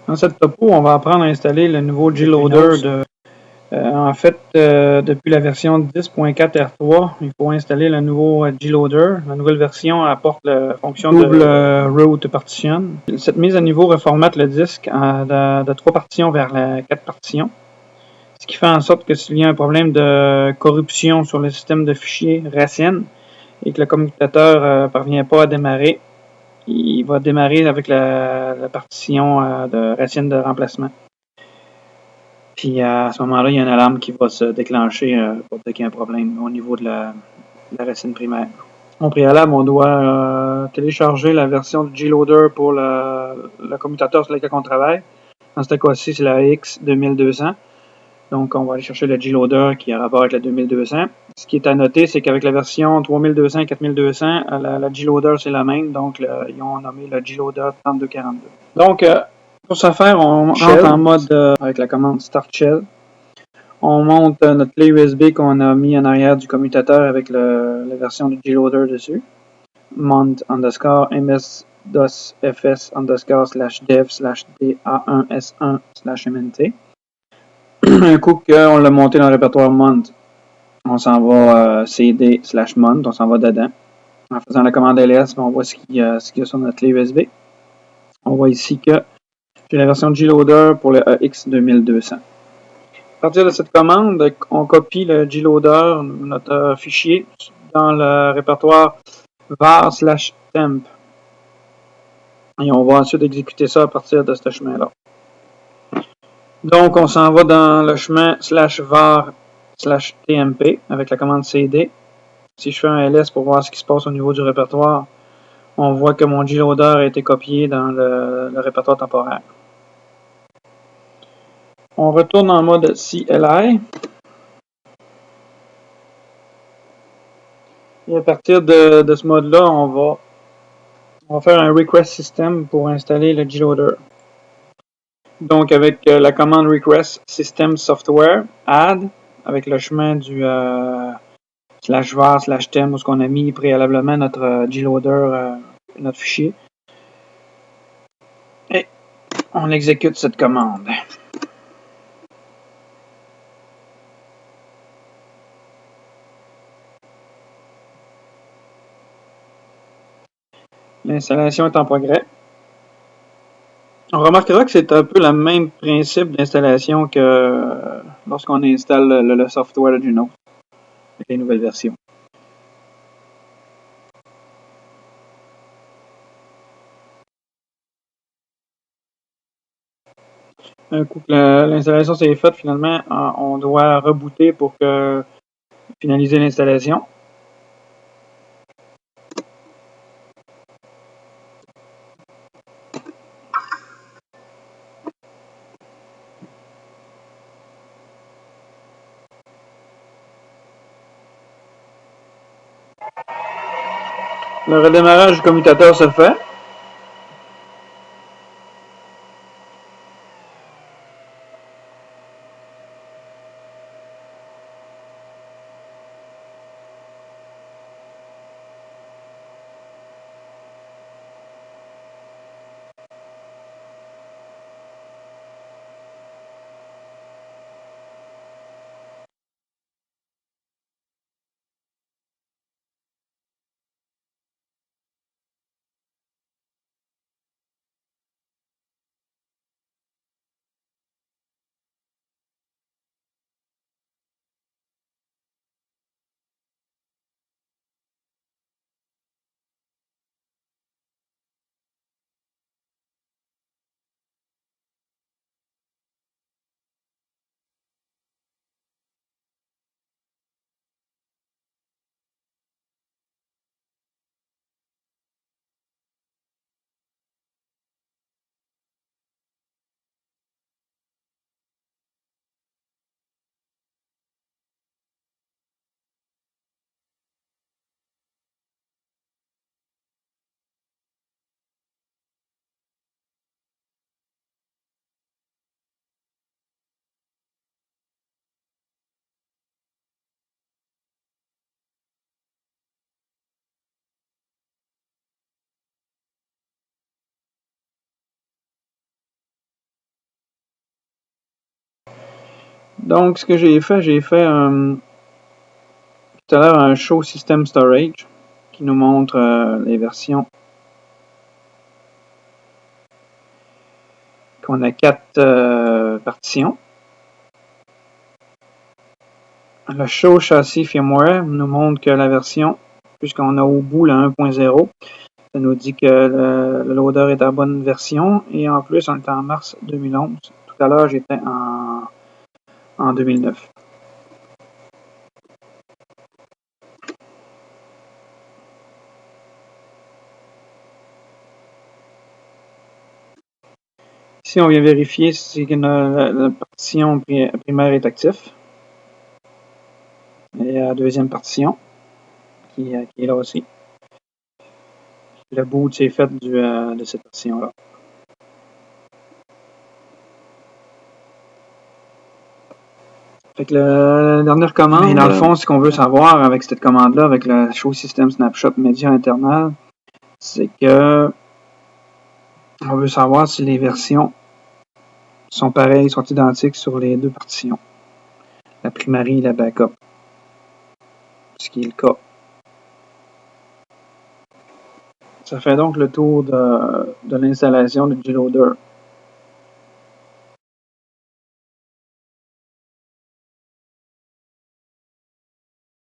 Dans cette topo, on va apprendre à installer le nouveau G-Loader depuis la version 10.4 R3, il faut installer le nouveau G-Loader. La nouvelle version apporte la fonction double root partition. Cette mise à niveau reformate le disque de 3 partitions vers la 4 partitions, ce qui fait en sorte que s'il y a un problème de corruption sur le système de fichiers Racine et que le commutateur ne parvient pas à démarrer, il va démarrer avec la partition de Racine de remplacement. Puis à ce moment-là, il y a une alarme qui va se déclencher pour dès qu'il y a un problème au niveau de la racine primaire. Au préalable, on doit télécharger la version de G-Loader pour le commutateur sur lequel on travaille. Dans ce cas-ci, c'est la X2200. Donc, on va aller chercher le G-Loader qui a rapport avec la 2200. Ce qui est à noter, c'est qu'avec la version 3200 et 4200, la G-Loader, c'est la même. Donc, ils ont nommé le G-Loader 3242. Donc, pour ce faire, on rentre en mode avec la commande Start Shell. On monte notre clé USB qu'on a mis en arrière du commutateur avec la version de G-Loader dessus. Mount _ ms-dos-fs _dev/da1s1/mnt. Un coup qu'on l'a monté dans le répertoire mount, on s'en va cd/mount, on s'en va dedans. En faisant la commande ls, on voit ce qu'il y a sur notre clé USB. On voit ici que j'ai la version G-Loader pour le AX2200. À partir de cette commande, on copie le G-Loader, notre fichier, dans le répertoire var/temp. Et on va ensuite exécuter ça à partir de ce chemin-là. Donc, on s'en va dans le chemin /var/tmp avec la commande cd. Si je fais un ls pour voir ce qui se passe au niveau du répertoire, on voit que mon G-Loader a été copié dans le répertoire temporaire. On retourne en mode CLI. Et à partir de ce mode-là, on va faire un request system pour installer le G-Loader. Donc, avec la commande request system software add, avec le chemin du /var/tem où on a mis préalablement notre G-Loader, notre fichier. Et on exécute cette commande. L'installation est en progrès. On remarquera que c'est un peu le même principe d'installation que lorsqu'on installe le software de Juno avec les nouvelles versions. Un coup que l'installation s'est faite, finalement, on doit rebooter pour finaliser l'installation. Le redémarrage du commutateur se fait. Donc, ce que j'ai fait tout à l'heure un Show System Storage qui nous montre les versions. On a 4 partitions. Le Show Chassis Firmware nous montre que la version, puisqu'on a au bout la 1.0, ça nous dit que le loader est à bonne version. Et en plus, on est en mars 2011. Tout à l'heure, j'étais en 2009. Ici, on vient vérifier si la partition primaire est active. Et la deuxième partition, qui est là aussi. Le boot s'est fait de cette partition-là. Fait que la dernière commande, dans le fond, ce qu'on veut savoir avec cette commande-là, avec le Show System Snapshot Media Internal, c'est que on veut savoir si les versions sont pareilles, sont identiques sur les 2 partitions. La primary et la backup. Ce qui est le cas. Ça fait donc le tour de l'installation de G-Loader.